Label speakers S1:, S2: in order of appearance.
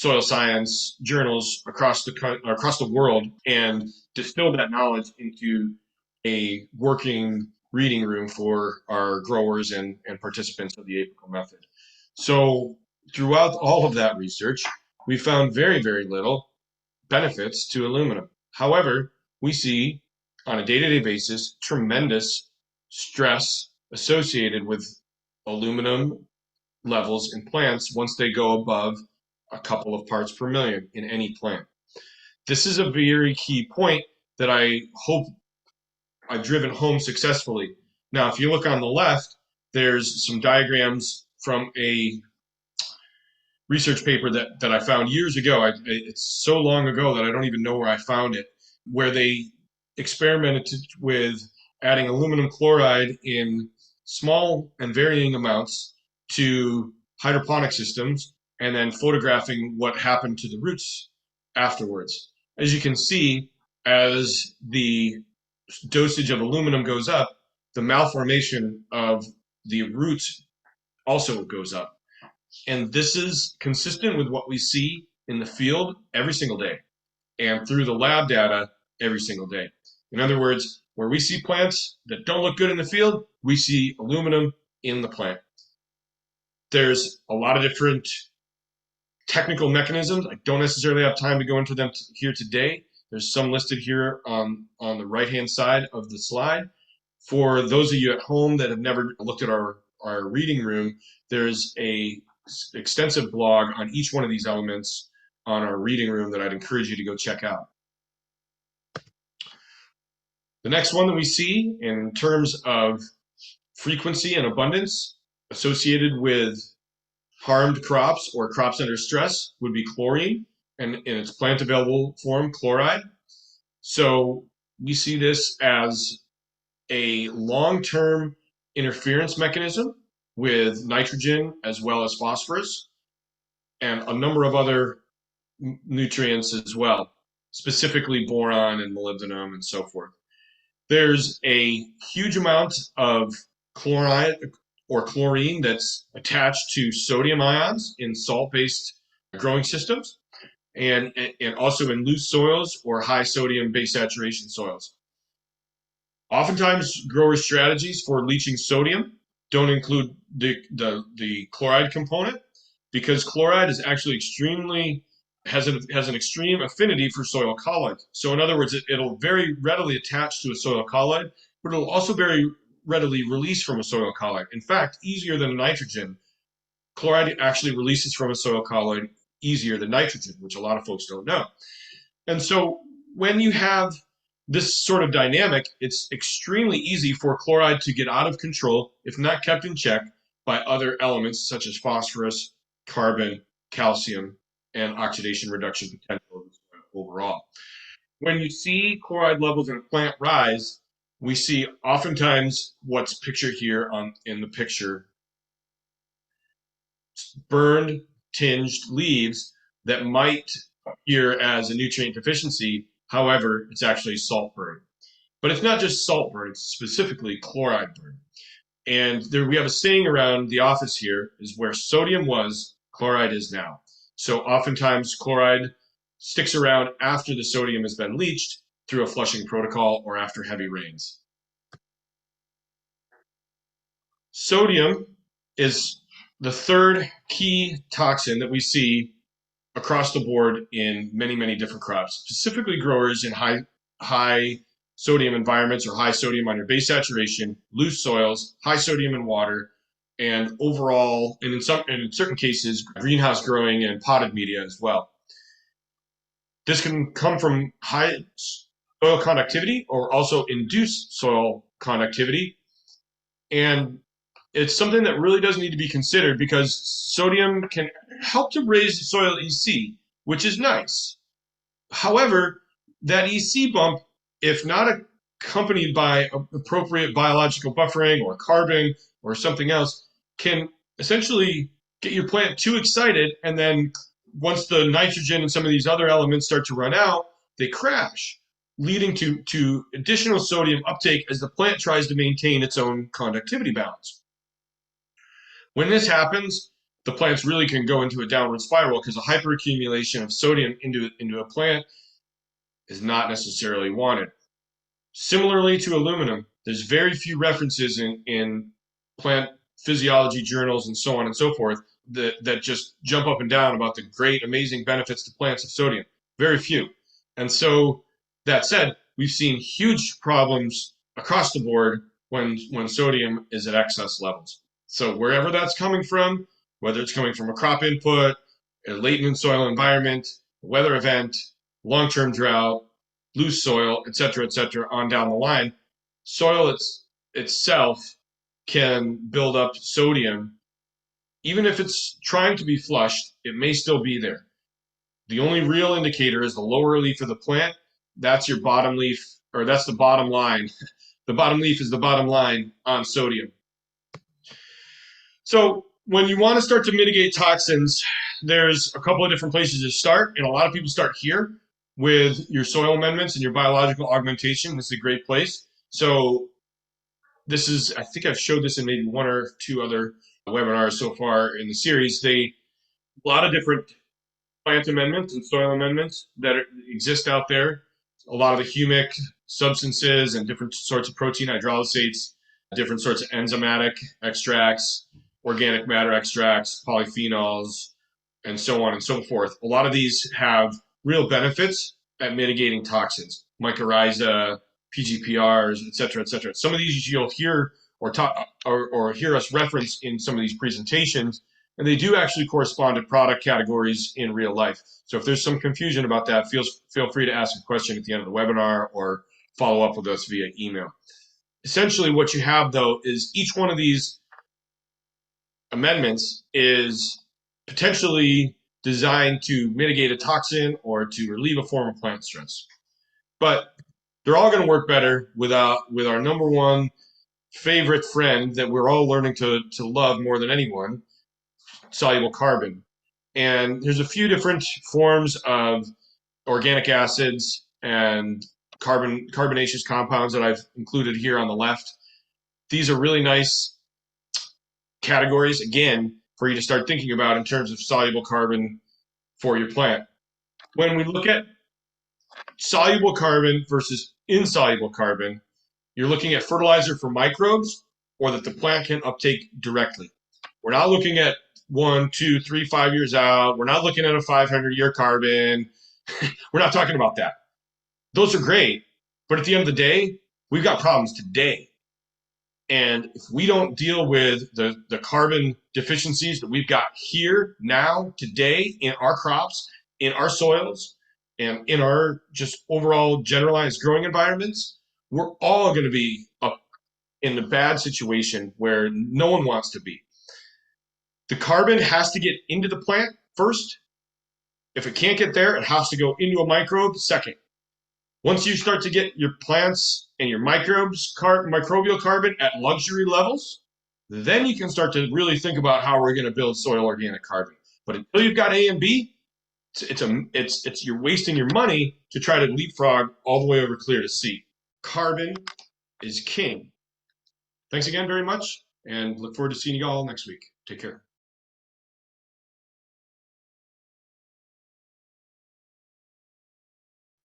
S1: soil science journals across the world and distill that knowledge into a working reading room for our growers and participants of the apical method. So throughout all of that research, we found very, very little benefits to aluminum. However, we see on a day-to-day basis tremendous stress associated with aluminum levels in plants once they go above a couple of parts per million in any plant. This is a very key point that I hope I've driven home successfully. Now, if you look on the left, there's some diagrams from a research paper that I found years ago. It's so long ago that I don't even know where I found it, where they experimented with adding aluminum chloride in small and varying amounts to hydroponic systems and then photographing what happened to the roots afterwards. As you can see, as the dosage of aluminum goes up, the malformation of the roots also goes up. And this is consistent with what we see in the field every single day and through the lab data every single day. In other words, where we see plants that don't look good in the field, we see aluminum in the plant. There's a lot of different technical mechanisms. I don't necessarily have time to go into them here today. There's some listed here on the right-hand side of the slide. For those of you at home that have never looked at our reading room, there's a extensive blog on each one of these elements on our reading room that I'd encourage you to go check out. The next one that we see in terms of frequency and abundance associated with harmed crops or crops under stress would be chlorine, and in its plant available form, chloride. So we see this as a long-term interference mechanism with nitrogen as well as phosphorus and a number of other nutrients as well, specifically boron and molybdenum and so forth. There's a huge amount of chloride or chlorine that's attached to sodium ions in salt-based growing systems and also in loose soils or high sodium base saturation soils. Oftentimes, growers' strategies for leaching sodium don't include the chloride component because chloride is actually has an extreme affinity for soil colloid. So in other words, it'll very readily attach to a soil colloid, but it'll also very readily release from a soil colloid. In fact, easier than nitrogen, chloride actually releases from a soil colloid easier than nitrogen, which a lot of folks don't know. And so when you have this sort of dynamic, it's extremely easy for chloride to get out of control if not kept in check by other elements such as phosphorus, carbon, calcium, and oxidation reduction potential overall. When you see chloride levels in a plant rise, we see oftentimes what's pictured here in the picture, burned, tinged leaves that might appear as a nutrient deficiency. However, it's actually salt burn. But it's not just salt burn, it's specifically chloride burn. And we have a saying around the office here is where sodium was, chloride is now. So oftentimes chloride sticks around after the sodium has been leached through a flushing protocol or after heavy rains. Sodium is the third key toxin that we see across the board in many, many different crops, specifically growers in high sodium environments or high sodium on your base saturation, loose soils, high sodium in water, and overall, and in certain cases, greenhouse growing and potted media as well. This can come from high soil conductivity or also induced soil conductivity. And it's something that really does need to be considered because sodium can help to raise soil EC, which is nice. However, that EC bump, if not accompanied by appropriate biological buffering or carbon or something else, can essentially get your plant too excited, and then once the nitrogen and some of these other elements start to run out, they crash, leading to additional sodium uptake as the plant tries to maintain its own conductivity balance. When this happens, the plants really can go into a downward spiral because a hyperaccumulation of sodium into a plant is not necessarily wanted. Similarly to aluminum, there's very few references in plant physiology journals and so on and so forth that just jump up and down about the great, amazing benefits to plants of sodium. Very few. And so, that said, we've seen huge problems across the board when sodium is at excess levels. So wherever that's coming from, whether it's coming from a crop input, a latent soil environment, a weather event, long-term drought, loose soil, et cetera, on down the line, soil itself can build up sodium. Even if it's trying to be flushed, it may still be there. The only real indicator is the lower leaf of the plant. That's your bottom leaf, or that's the bottom line. The bottom leaf is the bottom line on sodium. So when you want to start to mitigate toxins, there's a couple of different places to start, and a lot of people start here with your soil amendments and your biological augmentation. This is a great place. So this is, I think I've showed this in maybe one or two other webinars so far in the series. A lot of different plant amendments and soil amendments that exist out there. A lot of the humic substances and different sorts of protein hydrolysates, different sorts of enzymatic extracts, organic matter extracts, polyphenols, and so on and so forth. A lot of these have real benefits at mitigating toxins, mycorrhiza, PGPRs, et cetera, et cetera. Some of these you'll hear or hear us reference in some of these presentations, and they do actually correspond to product categories in real life. So if there's some confusion about that, feel free to ask a question at the end of the webinar or follow up with us via email. Essentially, what you have, though, is each one of these amendments is potentially designed to mitigate a toxin or to relieve a form of plant stress. But they're all going to work better with our number one favorite friend that we're all learning to love more than anyone, soluble carbon. And there's a few different forms of organic acids and carbonaceous compounds that I've included here on the left. These are really nice categories, again, for you to start thinking about in terms of soluble carbon for your plant. When we look at soluble carbon versus insoluble carbon, you're looking at fertilizer for microbes or that the plant can uptake directly. We're not looking at 1, 2, 3, 5 years out. We're not looking at a 500-year carbon. We're not talking about that. Those are great, but at the end of the day, we've got problems today. And if we don't deal with the carbon deficiencies that we've got here, now, today, in our crops, in our soils, and in our just overall generalized growing environments, we're all going to be up in a bad situation where no one wants to be. The carbon has to get into the plant first. If it can't get there, it has to go into a microbe second. Once you start to get your plants and your microbes, microbial carbon at luxury levels, then you can start to really think about how we're going to build soil organic carbon. But until you've got A and B, you're wasting your money to try to leapfrog all the way over clear to C. Carbon is king. Thanks again very much, and look forward to seeing you all next week. Take care.